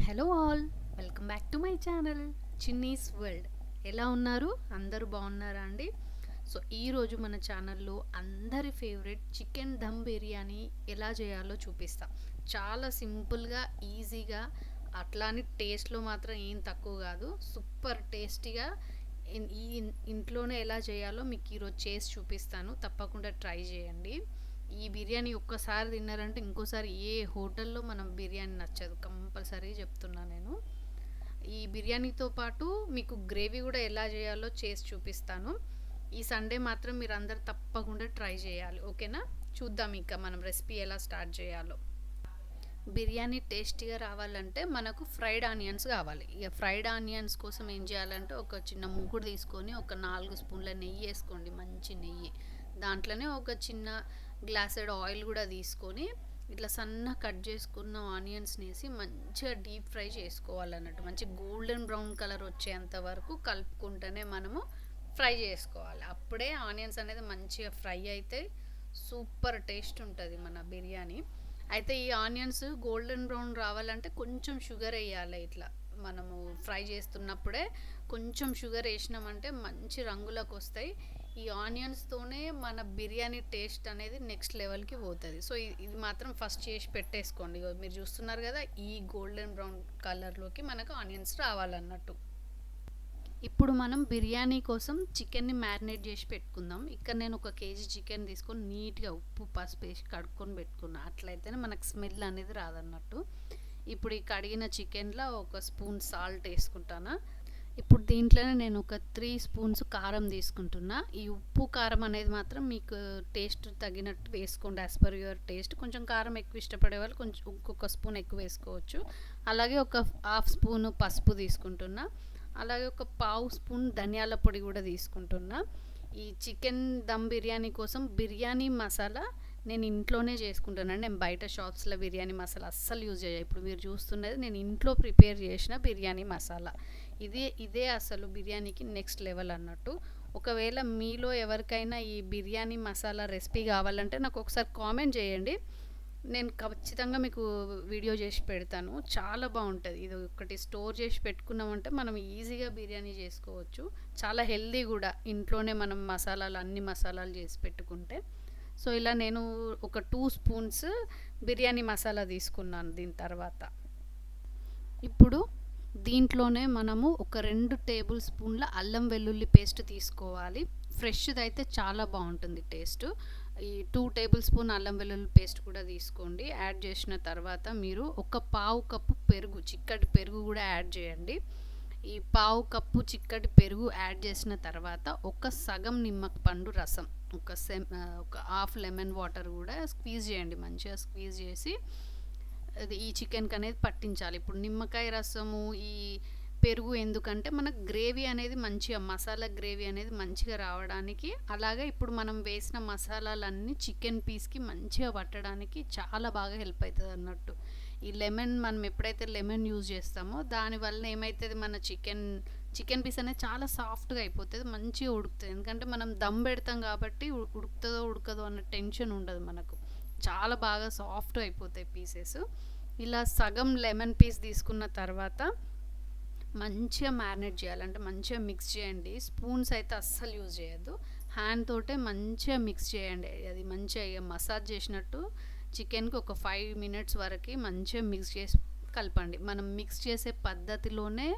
Hello all, welcome back to my channel Chinni's world. ఎలా ఉన్నారు? అందరూ బాగున్నారా అండి? సో ఈరోజు మన ఛానల్లో అందరి ఫేవరెట్ చికెన్ దమ్ బిర్యానీ ఎలా చేయాలో చూపిస్తా. చాలా సింపుల్గా, ఈజీగా, అట్లాని టేస్ట్లో మాత్రం ఏం తక్కువ కాదు. సూపర్ టేస్టీగా ఈ ఇంట్లోనే ఎలా చేయాలో మీకు ఈరోజు చేసి చూపిస్తాను. తప్పకుండా ట్రై చేయండి. ఈ బిర్యానీ ఒక్కసారి తిన్నారంటే ఇంకోసారి ఏ హోటల్లో మనం బిర్యానీ నచ్చదు, కంపల్సరీ చెప్తున్నా నేను. ఈ బిర్యానీతో పాటు మీకు గ్రేవీ కూడా ఎలా చేయాలో చేసి చూపిస్తాను. ఈ సండే మాత్రం మీరు అందరు తప్పకుండా ట్రై చేయాలి, ఓకేనా? చూద్దాం ఇంకా మనం రెసిపీ ఎలా స్టార్ట్ చేయాలో. బిర్యానీ టేస్టీగా రావాలంటే మనకు ఫ్రైడ్ ఆనియన్స్ కావాలి. ఇక ఫ్రైడ్ ఆనియన్స్ కోసం ఏం చేయాలంటే ఒక చిన్న మూకుడు తీసుకొని ఒక 4 స్పూన్ల నెయ్యి వేసుకోండి, మంచి నెయ్యి. దాంట్లోనే ఒక చిన్న గ్లాసెడ్ ఆయిల్ కూడా తీసుకొని ఇట్లా సన్న కట్ చేసుకున్న ఆనియన్స్ని వేసి మంచిగా డీప్ ఫ్రై చేసుకోవాలన్నట్టు. మంచి గోల్డెన్ బ్రౌన్ కలర్ వచ్చేంత వరకు కలుపుకుంటూనే మనము ఫ్రై చేసుకోవాలి. అప్పుడే ఆనియన్స్ అనేది మంచిగా ఫ్రై అయితే సూపర్ టేస్ట్ ఉంటుంది మన బిర్యానీ. అయితే ఈ ఆనియన్స్ గోల్డెన్ బ్రౌన్ రావాలంటే కొంచెం షుగర్ వేయాలి. ఇట్లా మనము ఫ్రై చేస్తున్నప్పుడే కొంచెం షుగర్ వేసినామంటే మంచి రంగులోకి వస్తాయి. ఈ ఆనియన్స్తోనే మన బిర్యానీ టేస్ట్ అనేది నెక్స్ట్ లెవెల్కి పోతుంది. సో ఇది మాత్రం ఫస్ట్ చేసి పెట్టేసుకోండి. మీరు చూస్తున్నారు కదా, ఈ గోల్డెన్ బ్రౌన్ కలర్లోకి మనకు ఆనియన్స్ రావాలన్నట్టు. ఇప్పుడు మనం బిర్యానీ కోసం చికెన్ని మ్యారినేట్ చేసి పెట్టుకుందాం. ఇక్కడ నేను 1 కేజీ చికెన్ తీసుకొని నీట్గా ఉప్పు పసుపు వేసి కడుక్కొని పెట్టుకున్నా. అట్లయితేనే మనకు స్మెల్ అనేది రాదన్నట్టు. ఇప్పుడు ఈ కడిగిన చికెన్లో 1 స్పూన్ సాల్ట్ వేసుకుంటాను. ఇప్పుడు దీంట్లోనే నేను ఒక 3 స్పూన్స్ కారం తీసుకుంటున్నా. ఈ ఉప్పు కారం అనేది మాత్రం మీకు టేస్ట్ తగినట్టు వేసుకోండి, యాజ్ పర్ యువర్ టేస్ట్. కొంచెం కారం ఎక్కువ ఇష్టపడే వాళ్ళు కొంచెం ఇంకొక స్పూన్ ఎక్కువ వేసుకోవచ్చు. అలాగే ఒక 1/2 స్పూన్ పసుపు తీసుకుంటున్నా. అలాగే ఒక 1/2 స్పూన్ ధనియాల పొడి కూడా తీసుకుంటున్నా. ఈ చికెన్ దమ్ బిర్యానీ కోసం బిర్యానీ మసాలా నేను ఇంట్లోనే చేసుకుంటానండి. నేను బయట షాప్స్లో బిర్యానీ మసాలా అస్సలు యూజ్ చేయ. ఇప్పుడు మీరు చూస్తున్నది నేను ఇంట్లో ప్రిపేర్ చేసిన బిర్యానీ మసాలా. ఇదే అసలు బిర్యానీకి నెక్స్ట్ లెవెల్ అన్నట్టు. ఒకవేళ మీలో ఎవరికైనా ఈ బిర్యానీ మసాలా రెసిపీ కావాలంటే నాకు ఒకసారి కామెంట్ చేయండి. నేను ఖచ్చితంగా మీకు వీడియో చేసి పెడతాను. చాలా బాగుంటుంది. ఇది ఒకటి స్టోర్ చేసి పెట్టుకున్నామంటే మనం ఈజీగా బిర్యానీ చేసుకోవచ్చు. చాలా హెల్దీ కూడా, ఇంట్లోనే మనం అన్ని మసాలాలు చేసి పెట్టుకుంటే. సో ఇలా నేను ఒక 2 స్పూన్స్ బిర్యానీ మసాలా తీసుకున్నాను. దీని తర్వాత ఇప్పుడు దీంట్లోనే మనము ఒక 2 టేబుల్ స్పూన్ల అల్లం వెల్లుల్లి పేస్ట్ తీసుకోవాలి. ఫ్రెష్ది అయితే చాలా బాగుంటుంది టేస్ట్. ఈ 2 టేబుల్ స్పూన్ అల్లం వెల్లుల్లి పేస్ట్ కూడా తీసుకోండి. యాడ్ చేసిన తర్వాత మీరు ఒక 1/2 కప్పు పెరుగు, చిక్కటి పెరుగు కూడా యాడ్ చేయండి. ఈ 1/2 కప్పు చిక్కటి పెరుగు యాడ్ చేసిన తర్వాత ఒక సగం నిమ్మపండు రసం, ఒక 1/2 లెమన్ వాటర్ కూడా స్క్వీజ్ చేయండి. మంచిగా స్క్వీజ్ చేసి అది ఈ చికెన్కి అనేది పట్టించాలి. ఇప్పుడు నిమ్మకాయ రసము, ఈ పెరుగు ఎందుకంటే మనకు గ్రేవీ అనేది మంచిగా, మసాలా గ్రేవీ అనేది మంచిగా రావడానికి, అలాగే ఇప్పుడు మనం వేసిన మసాలాలన్నీ చికెన్ పీస్కి మంచిగా పట్టడానికి చాలా బాగా హెల్ప్ అవుతుంది అన్నట్టు. ఈ లెమన్ మనం ఎప్పుడైతే లెమన్ యూజ్ చేస్తామో దానివల్ల ఏమవుతుంది, మన చికెన్ పీస్ అనేది చాలా సాఫ్ట్గా అయిపోతుంది, మంచిగా ఉడుకుతుంది. ఎందుకంటే మనం దమ్ పెడతాం కాబట్టి ఉడుకుతుందో ఉడకదో అన్న టెన్షన్ ఉండదు మనకు. చాలా బాగా సాఫ్ట్ అయిపోతాయి పీసెస్. ఇలా సగం లెమన్ పీస్ తీసుకున్న తర్వాత మంచిగా మ్యారినేట్ చేయాలంటే మంచిగా మిక్స్ చేయండి. స్పూన్స్ అయితే అస్సలు యూజ్ చేయొద్దు, హ్యాండ్ తోటే మంచిగా మిక్స్ చేయండి. అది మంచిగా మసాజ్ చేసినట్టు చికెన్కి ఒక 5 మినిట్స్ వరకు మంచిగా మిక్స్ చేసి కలపండి. మనం మిక్స్ చేసే పద్ధతిలోనే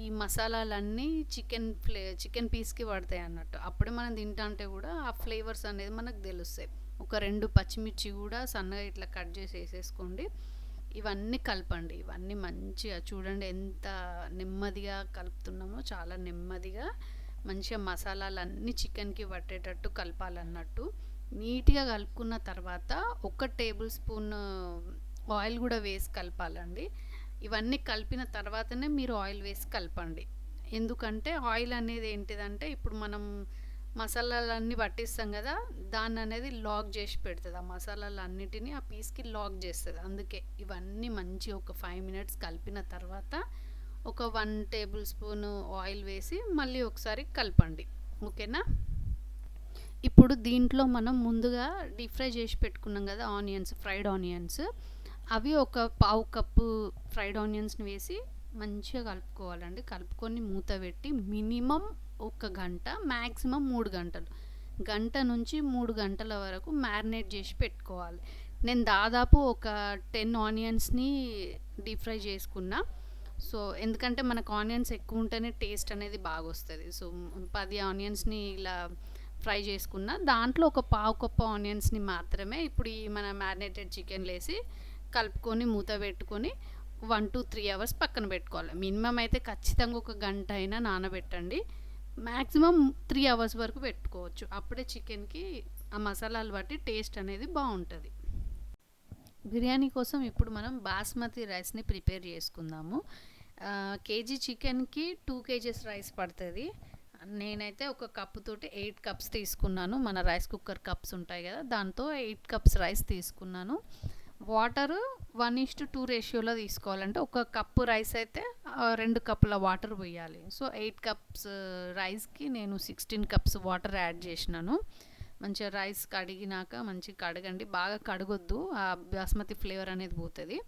ఈ మసాలాలన్నీ చికెన్ పీస్కి పడతాయి అన్నట్టు. అప్పుడే మనం తింటుంటే కూడా ఆ ఫ్లేవర్స్ అనేది మనకు తెలుస్తాయి. ఒక 2 పచ్చిమిర్చి కూడా సన్నగా ఇట్లా కట్ చేసి వేసేసుకోండి. ఇవన్నీ కలపండి. ఇవన్నీ మంచిగా చూడండి ఎంత నెమ్మదిగా కలుపుతున్నామో, చాలా నెమ్మదిగా మంచిగా మసాలాలన్నీ చికెన్కి పట్టేటట్టు కలపాలన్నట్టు. నీట్గా కలుపుకున్న తర్వాత 1 టేబుల్ స్పూన్ ఆయిల్ కూడా వేసి కలపాలండి. ఇవన్నీ కలిపిన తర్వాతనే మీరు ఆయిల్ వేసి కలపండి. ఎందుకంటే ఆయిల్ అనేది ఏంటిదంటే ఇప్పుడు మనం మసాలాలన్నీ పట్టిస్తాం కదా, దాన్ని అనేది లాక్ చేసి పెడుతుంది. ఆ మసాలాలన్నిటినీ ఆ పీస్కి లాక్ చేస్తుంది. అందుకే ఇవన్నీ మంచిగా ఒక 5 మినిట్స్ కలిపిన తర్వాత ఒక 1 టేబుల్ స్పూన్ ఆయిల్ వేసి మళ్ళీ ఒకసారి కలపండి, ఓకేనా? ఇప్పుడు దీంట్లో మనం ముందుగా డీప్ ఫ్రై చేసి పెట్టుకున్నాం కదా ఆనియన్స్, ఫ్రైడ్ ఆనియన్స్, అవి ఒక పావు కప్పు ఫ్రైడ్ ఆనియన్స్ని వేసి మంచిగా కలుపుకోవాలండి. కలుపుకొని మూత పెట్టి మినిమం 1 గంట, మ్యాక్సిమం 3 గంటలు, గంట నుంచి 3 గంటల వరకు మ్యారినేట్ చేసి పెట్టుకోవాలి. నేను దాదాపు ఒక 10 ఆనియన్స్ని డీప్ ఫ్రై చేసుకున్నా. సో ఎందుకంటే మనకు ఆనియన్స్ ఎక్కువ ఉంటేనే టేస్ట్ అనేది బాగా వస్తుంది. సో 10 ఆనియన్స్ని ఇలా ఫ్రై చేసుకున్న దాంట్లో ఒక పావు కప్పు ఆనియన్స్ని మాత్రమే ఇప్పుడు ఈ మన మ్యారినేటెడ్ చికెన్ వేసి కలుపుకొని మూత పెట్టుకొని 1 to 3 అవర్స్ పక్కన పెట్టుకోవాలి. మినిమం అయితే ఖచ్చితంగా ఒక గంట అయినా నానబెట్టండి. మ్యాక్సిమం 3 అవర్స్ వరకు పెట్టుకోవచ్చు. అప్పుడే చికెన్కి ఆ మసాలాలు బట్టి టేస్ట్ అనేది బాగుంటుంది. బిర్యానీ కోసం ఇప్పుడు మనం బాస్మతి రైస్ని ప్రిపేర్ చేసుకుందాము. కేజీ చికెన్కి 2 kgs రైస్ పడుతుంది. నేనైతే ఒక కప్పుతోటి 8 కప్స్ తీసుకున్నాను. మన రైస్ కుక్కర్ కప్స్ ఉంటాయి కదా, దాంతో 8 కప్స్ రైస్ తీసుకున్నాను. వాటరు 1:2 రేషియోలో తీసుకోవాలంటే ఒక కప్పు రైస్ అయితే 2 కప్పుల వాటర్ పోయాలి. సో 8 కప్స్ రైస్కి నేను 16 కప్స్ వాటర్ యాడ్ చేసినాను. మంచిగా రైస్ కడిగినాక మంచిగా కడగండి, బాగా కడగొద్దు, ఆ బాస్మతి ఫ్లేవర్ అనేది పోతుంది.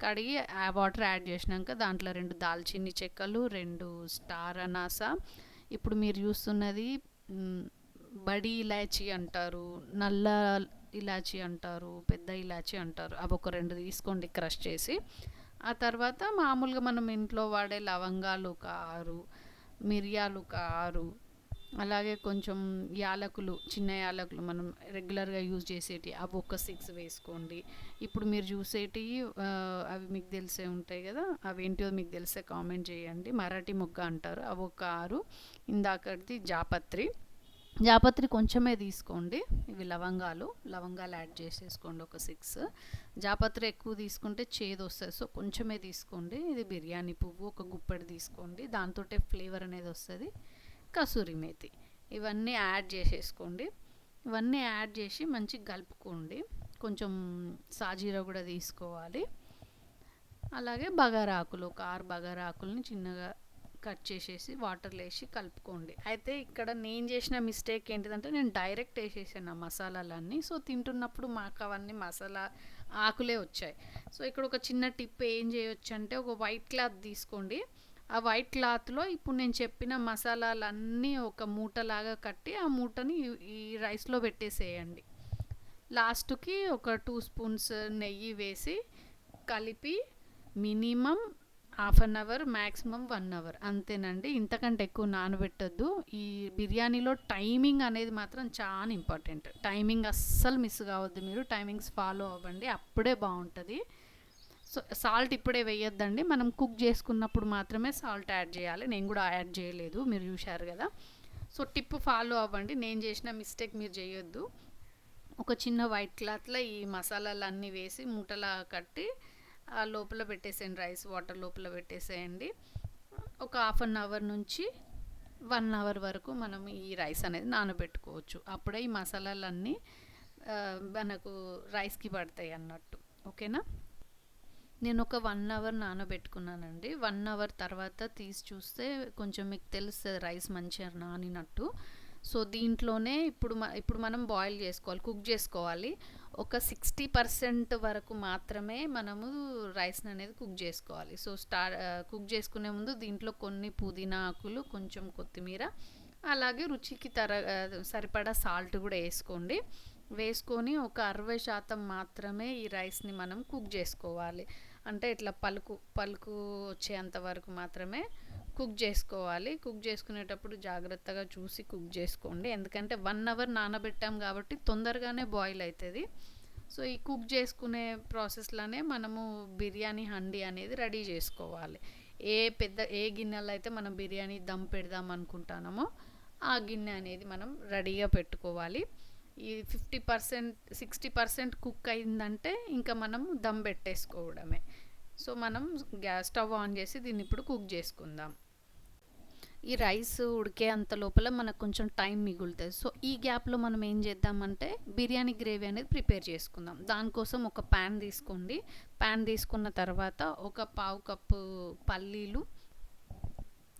కడిగి ఆ వాటర్ యాడ్ చేసినాక దాంట్లో 2 దాల్చిన్ని చెక్కలు, 2 స్టార్ అనాస, ఇప్పుడు మీరు చూస్తున్నది బడి ఇలాచీ అంటారు, నల్ల ఇలాచీ అంటారు, పెద్ద ఇలాచీ అంటారు, అవి ఒక 2 తీసుకోండి క్రష్ చేసి. ఆ తర్వాత మామూలుగా మనం ఇంట్లో వాడే లవంగాలు ఒక 6, మిరియాలు ఒక 6, అలాగే కొంచెం యాలకులు, చిన్న యాలకులు మనం రెగ్యులర్గా యూజ్ చేసేటి అవి ఒక 6 వేసుకోండి. ఇప్పుడు మీరు చూసేటి అవి మీకు తెలిసే ఉంటాయి కదా, అవి ఏంటో మీకు తెలిసే కామెంట్ చేయండి. మరాఠీ మొగ్గ అంటారు, అవి ఒక 6. ఇందాకది జాపత్రి కొంచెమే తీసుకోండి. ఇవి లవంగాలు యాడ్ చేసేసుకోండి ఒక 6. జాపత్రి ఎక్కువ తీసుకుంటే చేదు వస్తుంది, సో కొంచెమే తీసుకోండి. ఇది బిర్యానీ పువ్వు ఒక గుప్పెడు తీసుకోండి, దాంతో ఫ్లేవర్ అనేది వస్తుంది. కసూరి మేతి, ఇవన్నీ యాడ్ చేసేసుకోండి. ఇవన్నీ యాడ్ చేసి మంచిగా కలుపుకోండి. కొంచెం సాజీరా కూడా తీసుకోవాలి. అలాగే బగారాకులు ఒక 6 బగారాకులని చిన్నగా కట్ చేసేసి వాటర్లో వేసి కలుపుకోండి. అయితే ఇక్కడ నేను చేసిన మిస్టేక్ ఏంటిదంటే నేను డైరెక్ట్ వేసేసాను ఆ మసాలాలన్నీ. సో తింటున్నప్పుడు మాకు అవన్నీ మసాలా ఆకులే వచ్చాయి. సో ఇక్కడ ఒక చిన్న టిప్ ఏం చేయొచ్చు అంటే, ఒక వైట్ క్లాత్ తీసుకోండి. ఆ వైట్ క్లాత్లో ఇప్పుడు నేను చెప్పిన మసాలాలన్నీ ఒక మూటలాగా కట్టి ఆ మూటని ఈ రైస్లో పెట్టేసేయండి. లాస్ట్కి ఒక 2 స్పూన్స్ నెయ్యి వేసి కలిపి మినిమం 1/2 అవర్, మ్యాక్సిమం 1 అవర్, అంతేనండి. ఇంతకంటే ఎక్కువ నానబెట్టద్దు. ఈ బిర్యానీలో టైమింగ్ అనేది మాత్రం చాలా ఇంపార్టెంట్. టైమింగ్ అస్సలు మిస్ కావద్దు, మీరు టైమింగ్స్ ఫాలో అవ్వండి, అప్పుడే బాగుంటుంది. సో సాల్ట్ ఇప్పుడే వేయొద్దండి, మనం కుక్ చేసుకున్నప్పుడు మాత్రమే సాల్ట్ యాడ్ చేయాలి. నేను కూడా యాడ్ చేయలేదు, మీరు చూశారు కదా. సో టిప్ ఫాలో అవ్వండి, నేను చేసిన మిస్టేక్ మీరు చేయొద్దు. ఒక చిన్న వైట్ క్లాత్లో ఈ మసాలాలన్నీ వేసి మూటలా కట్టి ఆ లోపల పెట్టేసేయండి, రైస్ వాటర్ లోపల పెట్టేసేయండి. ఒక 1/2 అవర్ నుంచి 1 అవర్ వరకు మనం ఈ రైస్ అనేది నానబెట్టుకోవచ్చు. అప్పుడే ఈ మసాలాలన్నీ మనకు రైస్కి పడతాయి అన్నట్టు. ఓకేనా. నేను ఒక 1 అవర్ నానబెట్టుకున్నానండి. 1 అవర్ తర్వాత తీసి చూస్తే కొంచెం మీకు తెలుస్తుంది రైస్ మంచిగా నానినట్టు. సో దీంట్లోనే ఇప్పుడు మనం బాయిల్ చేసుకోవాలి, కుక్ చేసుకోవాలి. ఒక 60% వరకు మాత్రమే మనము రైస్ని అనేది కుక్ చేసుకోవాలి. సో కుక్ చేసుకునే ముందు దీంట్లో కొన్ని పుదీనా ఆకులు, కొంచెం కొత్తిమీర, అలాగే రుచికి సరిపడా సాల్ట్ కూడా వేసుకోండి. వేసుకొని ఒక 60% మాత్రమే ఈ రైస్ని మనం కుక్ చేసుకోవాలి. అంటే ఇట్లా పలుకు వచ్చేంత వరకు మాత్రమే కుక్ చేసుకోవాలి. కుక్ చేసుకునేటప్పుడు జాగ్రత్తగా చూసి కుక్ చేసుకోండి, ఎందుకంటే 1 అవర్ నానబెట్టాం కాబట్టి తొందరగానే బాయిల్ అవుతుంది. సో ఈ కుక్ చేసుకునే ప్రాసెస్లోనే మనము బిర్యానీ హండీ అనేది రెడీ చేసుకోవాలి. ఏ గిన్నెలో అయితే మనం బిర్యానీ దమ్ పెడదాం అనుకుంటున్నామో ఆ గిన్నె అనేది మనం రెడీగా పెట్టుకోవాలి. ఈ 60% కుక్ అయిందంటే ఇంకా మనం దమ్ పెట్టేసుకోవడమే. సో మనం స్టవ్ ఆన్ చేసి దీన్ని ఇప్పుడు కుక్ చేసుకుందాం. ఈ రైస్ ఉడికే అంత లోపల మనకు కొంచెం టైం మిగులుతుంది. సో ఈ గ్యాప్లో మనం ఏం చేద్దామంటే బిర్యానీ గ్రేవీ అనేది ప్రిపేర్ చేసుకుందాం. దానికోసం ఒక ప్యాన్ తీసుకోండి. ప్యాన్ తీసుకున్న తర్వాత ఒక పావు కప్పు పల్లీలు,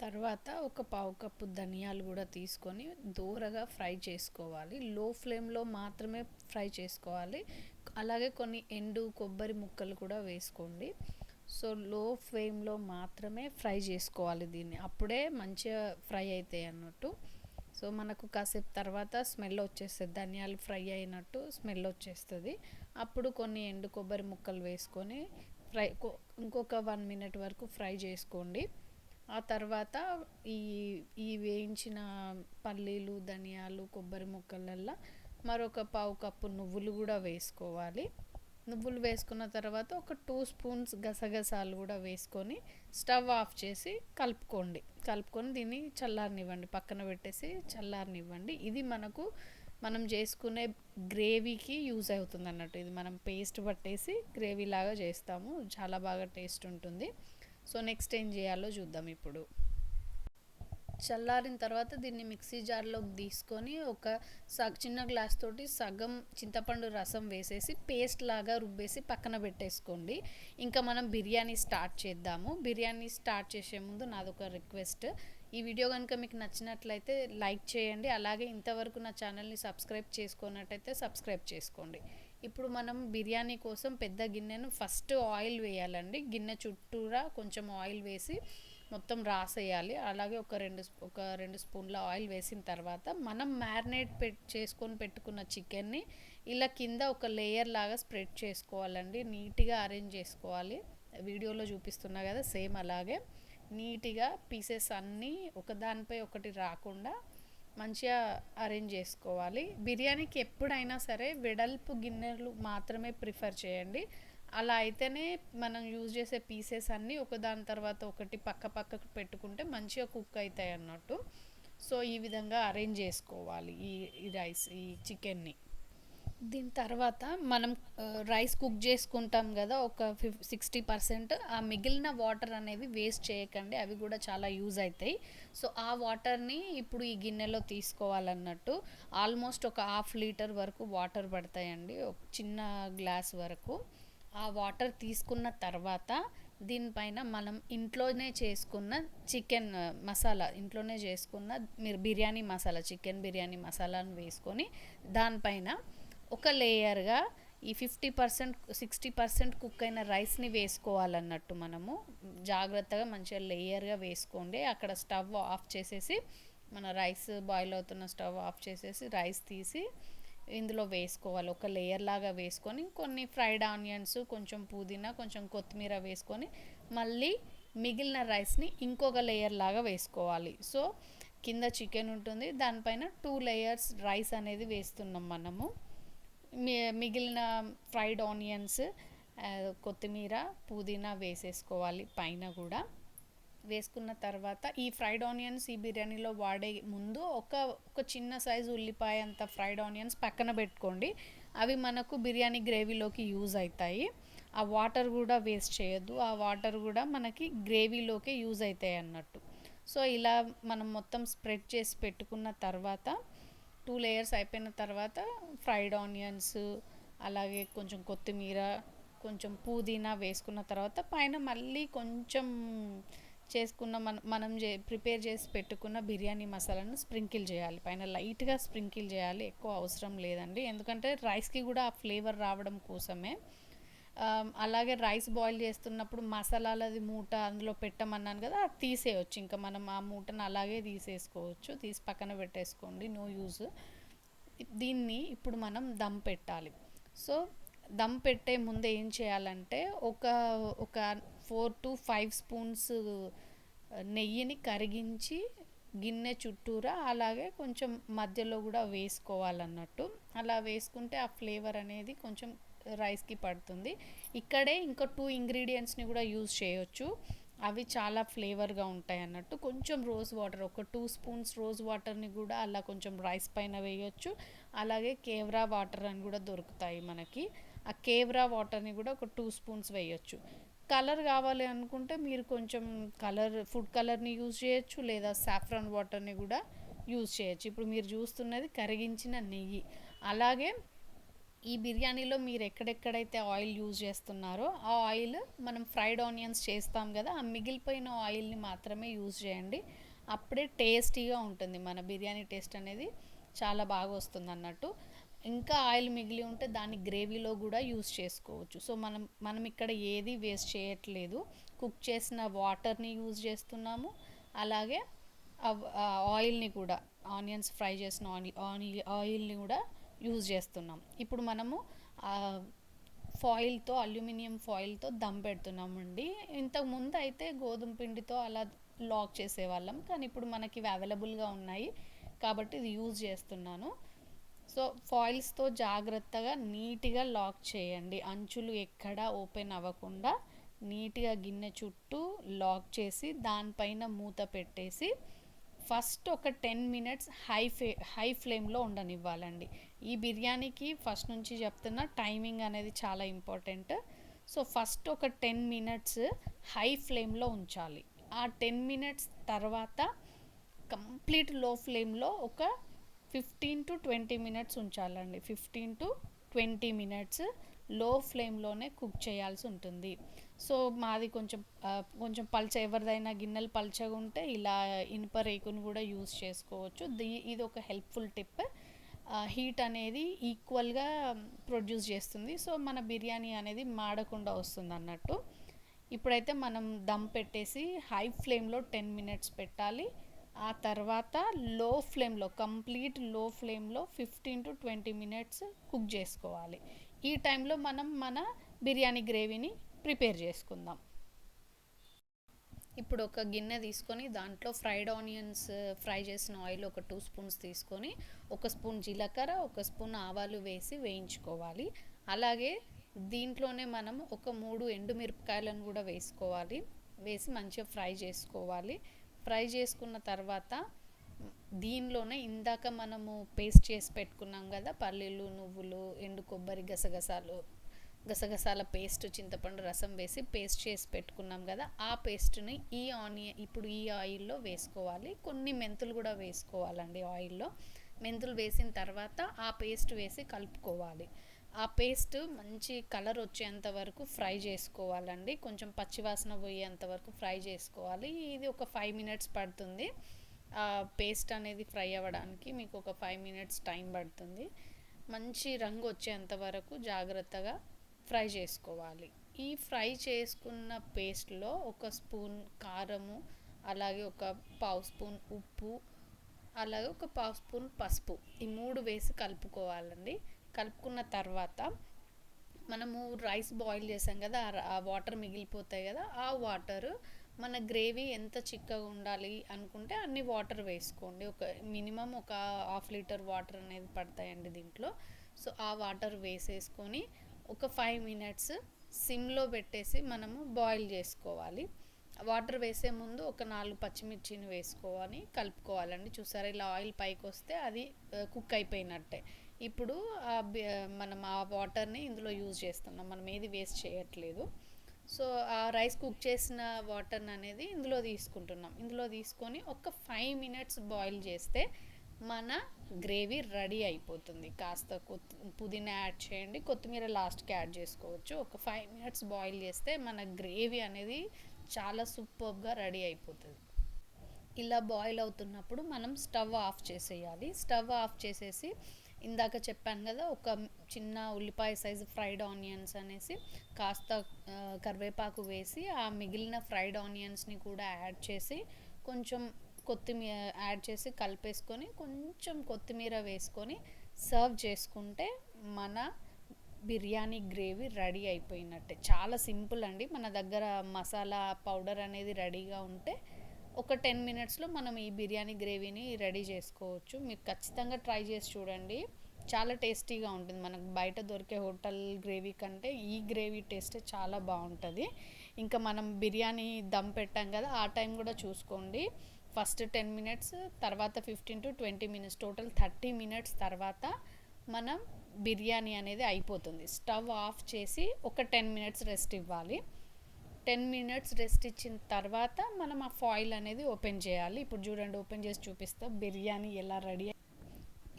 తర్వాత ఒక పావు కప్పు ధనియాలు కూడా తీసుకొని దూరగా ఫ్రై చేసుకోవాలి. లో ఫ్లేమ్లో మాత్రమే ఫ్రై చేసుకోవాలి. అలాగే కొన్ని ఎండు కొబ్బరి ముక్కలు కూడా వేసుకోండి. సో లో ఫ్లేమ్లో మాత్రమే ఫ్రై చేసుకోవాలి దీన్ని, అప్పుడే మంచిగా ఫ్రై అవుతాయి అన్నట్టు. సో మనకు కాసేపు తర్వాత స్మెల్ వచ్చేస్తుంది, ధనియాలు ఫ్రై అయినట్టు స్మెల్ వచ్చేస్తుంది. అప్పుడు కొన్ని ఎండు కొబ్బరి ముక్కలు వేసుకొని ఇంకొక 1 మినిట్ వరకు ఫ్రై చేసుకోండి. ఆ తర్వాత ఈ ఈ వేయించిన పల్లీలు, ధనియాలు, కొబ్బరి ముక్కలల్లో మరొక పావు కప్పు నువ్వులు కూడా వేసుకోవాలి. నువ్వులు వేసుకున్న తర్వాత ఒక 2 స్పూన్స్ గసగసాలు కూడా వేసుకొని స్టవ్ ఆఫ్ చేసి కలుపుకొని దీన్ని చల్లారనివ్వండి, పక్కన పెట్టేసి చల్లారనివ్వండి. ఇది మనం చేసుకునే గ్రేవీకి యూజ్ అవుతుంది అన్నట్టు. ఇది మనం పేస్ట్ పట్టేసి గ్రేవీ లాగా చేస్తాము, చాలా బాగా టేస్ట్ ఉంటుంది. సో నెక్స్ట్ ఏం చేయాలో చూద్దాం. ఇప్పుడు చల్లారిన తర్వాత దీన్ని మిక్సీ జార్లోకి తీసుకొని ఒక చిన్న గ్లాస్ తోటి సగం చింతపండు రసం వేసేసి పేస్ట్ లాగా రుబ్బేసి పక్కన పెట్టేసుకోండి. ఇంకా మనం బిర్యానీ స్టార్ట్ చేద్దాము. బిర్యానీ స్టార్ట్ చేసే ముందు నాదొక రిక్వెస్ట్, ఈ వీడియో కనుక మీకు నచ్చినట్లయితే లైక్ చేయండి. అలాగే ఇంతవరకు నా ఛానల్ని సబ్స్క్రైబ్ చేసుకున్నట్టయితే సబ్స్క్రైబ్ చేసుకోండి. ఇప్పుడు మనం బిర్యానీ కోసం పెద్ద గిన్నెను ఫస్ట్ ఆయిల్ వేయాలండి. గిన్నె చుట్టూరా కొంచెం ఆయిల్ వేసి మొత్తం రాసేయాలి. అలాగే ఒక రెండు స్పూన్ల ఆయిల్ వేసిన తర్వాత మనం మ్యారినేట్ చేసుకొని పెట్టుకున్న చికెన్ని ఇలా కింద ఒక లేయర్ లాగా స్ప్రెడ్ చేసుకోవాలండి. నీట్గా అరేంజ్ చేసుకోవాలి. వీడియోలో చూపిస్తున్నా కదా, సేమ్ అలాగే నీట్గా పీసెస్ అన్నీ ఒకదానిపై ఒకటి రాకుండా మంచిగా అరేంజ్ చేసుకోవాలి. బిర్యానీకి ఎప్పుడైనా సరే వెడల్పు గిన్నెలు మాత్రమే ప్రిఫర్ చేయండి. అలా అయితేనే మనం యూజ్ చేసే పీసెస్ అన్నీ ఒకదాని తర్వాత ఒకటి పక్కకు పెట్టుకుంటే మంచిగా కుక్ అవుతాయి అన్నట్టు. సో ఈ విధంగా అరేంజ్ చేసుకోవాలి ఈ చికెన్ని. దీని తర్వాత మనం రైస్ కుక్ చేసుకుంటాం కదా, ఒక 60%. ఆ మిగిలిన వాటర్ అనేవి వేస్ట్ చేయకండి, అవి కూడా చాలా యూజ్ అవుతాయి. సో ఆ వాటర్ని ఇప్పుడు ఈ గిన్నెలో తీసుకోవాలన్నట్టు. ఆల్మోస్ట్ ఒక 1/2 లీటర్ వరకు వాటర్ పడతాయండి, ఒక చిన్న గ్లాస్ వరకు. ఆ వాటర్ తీసుకున్న తర్వాత దీనిపైన మనం ఇంట్లోనే చేసుకున్న చికెన్ మసాలా, ఇంట్లోనే చేసుకున్న బిర్యానీ మసాలా, చికెన్ బిర్యానీ మసాలాను వేసుకొని దానిపైన ఒక లేయర్గా ఈ 60% కుక్ అయిన రైస్ని వేసుకోవాలన్నట్టు. మనము జాగ్రత్తగా మంచిగా లేయర్గా వేసుకోండి. అక్కడ స్టవ్ ఆఫ్ చేసేసి, మన రైస్ బాయిల్ అవుతున్న స్టవ్ ఆఫ్ చేసేసి రైస్ తీసి ఇందులో వేసుకోవాలి. ఒక లేయర్ లాగా వేసుకొని కొన్ని ఫ్రైడ్ ఆనియన్స్, కొంచెం పుదీనా, కొంచెం కొత్తిమీర వేసుకొని మళ్ళీ మిగిలిన రైస్ని ఇంకొక లేయర్ లాగా వేసుకోవాలి. సో కింద చికెన్ ఉంటుంది, దానిపైన 2 లేయర్స్ రైస్ అనేది వేస్తున్నాం మనము. మిగిలిన ఫ్రైడ్ ఆనియన్స్, కొత్తిమీర, పుదీనా వేసేసుకోవాలి పైన కూడా. వేసుకున్న తర్వాత ఈ ఫ్రైడ్ ఆనియన్స్ ఈ బిర్యానీలో వాడే ముందు ఒక చిన్న సైజు ఉల్లిపాయ అంత ఫ్రైడ్ ఆనియన్స్ పక్కన పెట్టుకోండి. అవి మనకు బిర్యానీ గ్రేవీలోకి యూజ్ అవుతాయి. ఆ వాటర్ కూడా వేస్ట్ చేయొద్దు, ఆ వాటర్ కూడా మనకి గ్రేవీలోకి యూజ్ అవుతాయి అన్నట్టు. సో ఇలా మనం మొత్తం స్ప్రెడ్ చేసి పెట్టుకున్న తర్వాత 2 లేయర్స్ అయిపోయిన తర్వాత ఫ్రైడ్ ఆనియన్స్, అలాగే కొంచెం కొత్తిమీర, కొంచెం పుదీనా వేసుకున్న తర్వాత పైన మళ్ళీ కొంచెం చేసుకున్న మనం ప్రిపేర్ చేసి పెట్టుకున్న బిర్యానీ మసాలాను స్ప్రింకిల్ చేయాలి. పైన లైట్గా స్ప్రింకిల్ చేయాలి, ఎక్కువ అవసరం లేదండి, ఎందుకంటే రైస్కి కూడా ఆ ఫ్లేవర్ రావడం కోసమే. అలాగే రైస్ బాయిల్ చేస్తున్నప్పుడు మసాలాలది మూట అందులో పెట్టమన్నాను కదా, అది తీసేయచ్చు. ఇంకా మనం ఆ మూటను అలాగే తీసేసుకోవచ్చు, తీసి పక్కన పెట్టేసుకోండి, నో యూజ్. దీన్ని ఇప్పుడు మనం దమ్ పెట్టాలి. సో దమ్ పెట్టే ముందు ఏం చేయాలంటే ఒక 4 to 5 స్పూన్స్ నెయ్యిని కరిగించి గిన్నె చుట్టూరా అలాగే కొంచెం మధ్యలో కూడా వేసుకోవాలన్నట్టు. అలా వేసుకుంటే ఆ ఫ్లేవర్ అనేది కొంచెం రైస్కి పడుతుంది. ఇక్కడే ఇంకో 2 ఇంగ్రీడియంట్స్ని కూడా యూజ్ చేయొచ్చు, అవి చాలా ఫ్లేవర్గా ఉంటాయి అన్నట్టు. కొంచెం రోజ్ వాటర్, ఒక 2 స్పూన్స్ రోజ్ వాటర్ని కూడా అలా కొంచెం రైస్ పైన వేయొచ్చు. అలాగే కేవ్రా వాటర్ అని కూడా దొరుకుతాయి మనకి, ఆ కేవ్రా వాటర్ని కూడా ఒక 2 స్పూన్స్ వేయొచ్చు. కలర్ కావాలి అనుకుంటే మీరు కొంచెం ఫుడ్ కలర్ని యూజ్ చేయొచ్చు, లేదా సాఫ్రాన్ వాటర్ని కూడా యూజ్ చేయొచ్చు. ఇప్పుడు మీరు చూస్తున్నది కరిగించిన నెయ్యి. అలాగే ఈ బిర్యానీలో మీరు ఎక్కడెక్కడైతే ఆయిల్ యూజ్ చేస్తున్నారో ఆ ఆయిల్ మనం ఫ్రైడ్ ఆనియన్స్ చేస్తాం కదా, ఆ మిగిలిపోయిన ఆయిల్ని మాత్రమే యూజ్ చేయండి. అప్పుడే టేస్టీగా ఉంటుంది, మన బిర్యానీ టేస్ట్ అనేది చాలా బాగా వస్తుంది అన్నట్టు. ఇంకా ఆయిల్ మిగిలి ఉంటే దాన్ని గ్రేవీలో కూడా యూస్ చేసుకోవచ్చు. సో మనం ఇక్కడ ఏది వేస్ట్ చేయట్లేదు. కుక్ చేసిన వాటర్ని యూజ్ చేస్తున్నాము. అలాగే ఆయిల్ని కూడా, ఆనియన్స్ ఫ్రై చేసిన ఆయిల్ని కూడా యూజ్ చేస్తున్నాం. ఇప్పుడు మనము ఫాయిల్తో, అల్యూమినియం ఫాయిల్తో దమ్ పెడుతున్నామండి. ఇంతకుముందు అయితే గోధుమ పిండితో అలా లాక్ చేసేవాళ్ళం, కానీ ఇప్పుడు మనకి ఇవి అవైలబుల్గా ఉన్నాయి కాబట్టి ఇది యూజ్ చేస్తున్నాను. సో ఫాయిల్స్తో జాగ్రత్తగా నీట్గా లాక్ చేయండి. అంచులు ఎక్కడా ఓపెన్ అవ్వకుండా నీట్గా గిన్నె చుట్టూ లాక్ చేసి దానిపైన మూత పెట్టేసి ఫస్ట్ ఒక 10 మినిట్స్ హై ఫ్లేమ్లో ఉండనివ్వాలండి. ఈ బిర్యానీకి ఫస్ట్ నుంచి చెప్తున్నా, టైమింగ్ అనేది చాలా ఇంపార్టెంట్. సో ఫస్ట్ ఒక 10 మినిట్స్ హై ఫ్లేమ్లో ఉంచాలి. ఆ 10 మినిట్స్ తర్వాత కంప్లీట్ లో ఫ్లేమ్లో ఒక 15 to 20 మినిట్స్ ఉంచాలండి. 15 to 20 మినిట్స్ లో ఫ్లేమ్లోనే కుక్ చేయాల్సి ఉంటుంది. సో మాది కొంచెం ఎవరిదైనా గిన్నెలు పల్చగా ఉంటే ఇలా ఇనుప రేకును కూడా యూస్ చేసుకోవచ్చు. ఇది ఒక హెల్ప్ఫుల్ టిప్. హీట్ అనేది ఈక్వల్గా ప్రొడ్యూస్ చేస్తుంది. సో మన బిర్యానీ అనేది మాడకుండా వస్తుంది అన్నట్టు. ఇప్పుడైతే మనం దమ్ పెట్టేసి హై ఫ్లేమ్లో 10 మినిట్స్ పెట్టాలి. ఆ తర్వాత కంప్లీట్ లో ఫ్లేమ్లో 15 to 20 మినిట్స్ కుక్ చేసుకోవాలి. ఈ టైంలో మనం మన బిర్యానీ గ్రేవీని ప్రిపేర్ చేసుకుందాం. ఇప్పుడు ఒక గిన్నె తీసుకొని దాంట్లో ఫ్రైడ్ ఆనియన్స్ ఫ్రై చేసిన ఆయిల్ ఒక 2 స్పూన్స్ తీసుకొని 1 స్పూన్ జీలకర్ర, 1 స్పూన్ ఆవాలు వేసి వేయించుకోవాలి. అలాగే దీంట్లోనే మనం ఒక 3 ఎండుమిరపకాయలను కూడా వేసి మంచిగా ఫ్రై చేసుకోవాలి. ఫ్రై చేసుకున్న తర్వాత దీనిలోనే ఇందాక మనము పేస్ట్ చేసి పెట్టుకున్నాం కదా, పల్లీలు, నువ్వులు, ఎండు కొబ్బరి, గసగసాల పేస్ట్, చింతపండు రసం వేసి పేస్ట్ చేసి పెట్టుకున్నాం కదా, ఆ పేస్ట్ని ఇప్పుడు ఈ ఆయిల్లో వేసుకోవాలి. కొన్ని మెంతులు కూడా వేసుకోవాలండి ఆయిల్లో. మెంతులు వేసిన తర్వాత ఆ పేస్ట్ వేసి కలుపుకోవాలి. ఆ పేస్ట్ మంచి కలర్ వచ్చేంత వరకు ఫ్రై చేసుకోవాలండి. కొంచెం పచ్చివాసన పోయేంత వరకు ఫ్రై చేసుకోవాలి. ఇది ఒక 5 మినిట్స్ పడుతుంది. పేస్ట్ అనేది ఫ్రై అవ్వడానికి మీకు ఒక 5 మినిట్స్ టైం పడుతుంది. మంచి రంగు వచ్చేంత వరకు జాగ్రత్తగా ఫ్రై చేసుకోవాలి. ఈ ఫ్రై చేసుకున్న పేస్ట్లో 1 స్పూన్ కారము, అలాగే ఒక 1/2 స్పూన్ ఉప్పు, అలాగే ఒక 1/2 స్పూన్ పసుపు, ఈ 3 వేసి కలుపుకోవాలండి. కలుపుకున్న తర్వాత మనము రైస్ బాయిల్ చేసాం కదా, ఆ వాటర్ మిగిలిపోతాయి కదా, ఆ వాటర్ మన గ్రేవీ ఎంత చిక్కగా ఉండాలి అనుకుంటే అన్ని వాటర్ వేసుకోండి. మినిమం ఒక 1/2 లీటర్ వాటర్ అనేది పడతాయండి దీంట్లో. సో ఆ వాటర్ వేసేసుకొని ఒక 5 మినిట్స్ సిమ్లో పెట్టేసి మనము బాయిల్ చేసుకోవాలి. వాటర్ వేసే ముందు ఒక 4 పచ్చిమిర్చిని వేసుకొని కలుపుకోవాలండి. చూసారా, ఇలా ఆయిల్ పైకి వస్తే అది కుక్ అయిపోయినట్టే. ఇప్పుడు మనం ఆ వాటర్ని ఇందులో యూజ్ చేస్తున్నాం, మనం ఏది వేస్ట్ చేయట్లేదు. సో ఆ రైస్ కుక్ చేసిన వాటర్ని అనేది ఇందులో తీసుకుంటున్నాం. ఇందులో తీసుకొని ఒక 5 మినిట్స్ బాయిల్ చేస్తే మన గ్రేవీ రెడీ అయిపోతుంది. కాస్త పుదీనా యాడ్ చేయండి, కొత్తిమీర లాస్ట్కి యాడ్ చేసుకోవచ్చు. ఒక 5 మినిట్స్ బాయిల్ చేస్తే మన గ్రేవీ అనేది చాలా సూపర్గా రెడీ అయిపోతుంది. ఇలా బాయిల్ అవుతున్నప్పుడు మనం స్టవ్ ఆఫ్ చేసేయాలి. స్టవ్ ఆఫ్ చేసేసి ఇందాక చెప్పాను కదా, ఒక చిన్న ఉల్లిపాయ సైజు ఫ్రైడ్ ఆనియన్స్ అనేసి కాస్త కరివేపాకు వేసి ఆ మిగిలిన ఫ్రైడ్ ఆనియన్స్ని కూడా యాడ్ చేసి కొంచెం కొత్తిమీర యాడ్ చేసి కలిపేసుకొని కొంచెం కొత్తిమీర వేసుకొని సర్వ్ చేసుకుంటే మన బిర్యానీ గ్రేవీ రెడీ అయిపోయినట్టే. చాలా సింపుల్ అండి. మన దగ్గర మసాలా పౌడర్ అనేది రెడీగా ఉంటే ఒక 10 మినిట్స్లో మనం ఈ బిర్యానీ గ్రేవీని రెడీ చేసుకోవచ్చు. మీరు ఖచ్చితంగా ట్రై చేసి చూడండి, చాలా టేస్టీగా ఉంటుంది. మనకు బయట దొరికే హోటల్ గ్రేవీ కంటే ఈ గ్రేవీ టేస్ట్ చాలా బాగుంటుంది. ఇంకా మనం బిర్యానీ దమ్ పెట్టాం కదా, ఆ టైం కూడా చూసుకోండి. ఫస్ట్ 10 మినిట్స్, తర్వాత 15 to 20 మినిట్స్, టోటల్ 30 మినిట్స్ తర్వాత మనం బిర్యానీ అనేది అయిపోతుంది. స్టవ్ ఆఫ్ చేసి ఒక 10 మినిట్స్ రెస్ట్ ఇవ్వాలి. 10 మినిట్స్ రెస్ట్ ఇచ్చిన తర్వాత మనం ఆ ఫాయిల్ అనేది ఓపెన్ చేయాలి. ఇప్పుడు చూడండి, ఓపెన్ చేసి చూపిస్తా బిర్యానీ ఎలా రెడీ.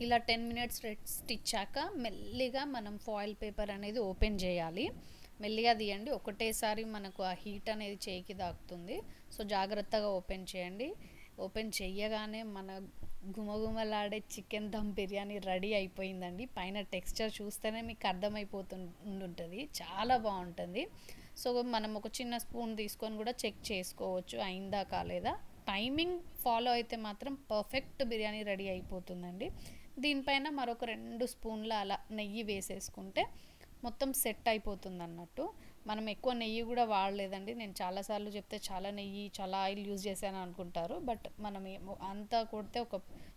ఇలా 10 మినిట్స్ రెస్ట్ ఇచ్చాక మెల్లిగా మనం ఫాయిల్ పేపర్ అనేది ఓపెన్ చేయాలి. మెల్లిగా తీయండి, ఒకటేసారి మనకు ఆ హీట్ అనేది చేయికి తాకుతుంది. సో జాగ్రత్తగా ఓపెన్ చేయండి. ఓపెన్ చేయగానే మన గుమగుమలాడే చికెన్ దమ్ బిర్యానీ రెడీ అయిపోయిందండి. పైన టెక్స్చర్ చూస్తేనే మీకు అర్థమైపోతుంటుంది, చాలా బాగుంటుంది. సో మనం ఒక చిన్న స్పూన్ తీసుకొని కూడా చెక్ చేసుకోవచ్చు అయిందా కాలేదా. టైమింగ్ ఫాలో అయితే మాత్రం పర్ఫెక్ట్ బిర్యానీ రెడీ అయిపోతుందండి. దీనిపైన మరొక 2 స్పూన్ల అలా నెయ్యి వేసేసుకుంటే మొత్తం సెట్ అయిపోతుంది అన్నట్టు. మనం ఎక్కువ నెయ్యి కూడా వాడలేదండి. నేను చాలాసార్లు చెప్తే చాలా నెయ్యి, చాలా ఆయిల్ యూజ్ చేశాను అనుకుంటారు. బట్ మనం అంతా కొడితే ఒక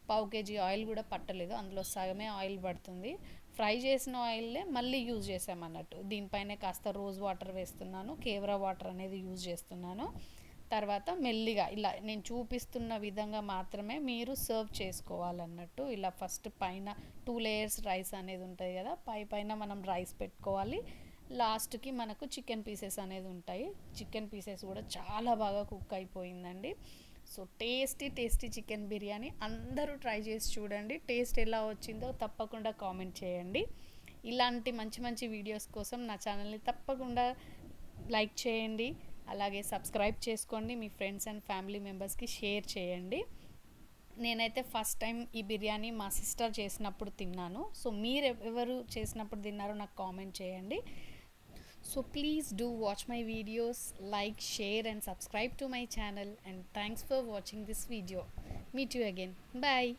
పావు కేజీ ఆయిల్ కూడా పట్టలేదు, అందులో సగమే ఆయిల్ పడుతుంది. ఫ్రై చేసిన ఆయిల్నే మళ్ళీ యూజ్ చేసామన్నట్టు. దీనిపైనే కాస్త రోజ్ వాటర్ వేస్తున్నాను, కేవరా వాటర్ అనేది యూజ్ చేస్తున్నాను. తర్వాత మెల్లిగా ఇలా నేను చూపిస్తున్న విధంగా మాత్రమే మీరు సర్వ్ చేసుకోవాలన్నట్టు. ఇలా ఫస్ట్ పైన 2 లేయర్స్ రైస్ అనేది ఉంటుంది కదా, పైన మనం రైస్ పెట్టుకోవాలి. లాస్ట్కి మనకు చికెన్ పీసెస్ అనేది ఉంటాయి. చికెన్ పీసెస్ కూడా చాలా బాగా కుక్ అయిపోయిందండి. సో టేస్టీ చికెన్ బిర్యానీ అందరూ ట్రై చేసి చూడండి. టేస్ట్ ఎలా వచ్చిందో తప్పకుండా కామెంట్ చేయండి. ఇలాంటి మంచి వీడియోస్ కోసం నా ఛానల్ని తప్పకుండా లైక్ చేయండి, అలాగే సబ్స్క్రైబ్ చేసుకోండి. మీ ఫ్రెండ్స్ అండ్ ఫ్యామిలీ మెంబర్స్కి షేర్ చేయండి. నేనైతే ఫస్ట్ టైం ఈ బిర్యానీ మా సిస్టర్ చేసినప్పుడు తిన్నాను. సో మీరు ఎవరు చేసినప్పుడు తిన్నారో నాకు కామెంట్ చేయండి. So please do watch my videos, like, share and subscribe to my channel, and thanks for watching this video. Meet you again. Bye.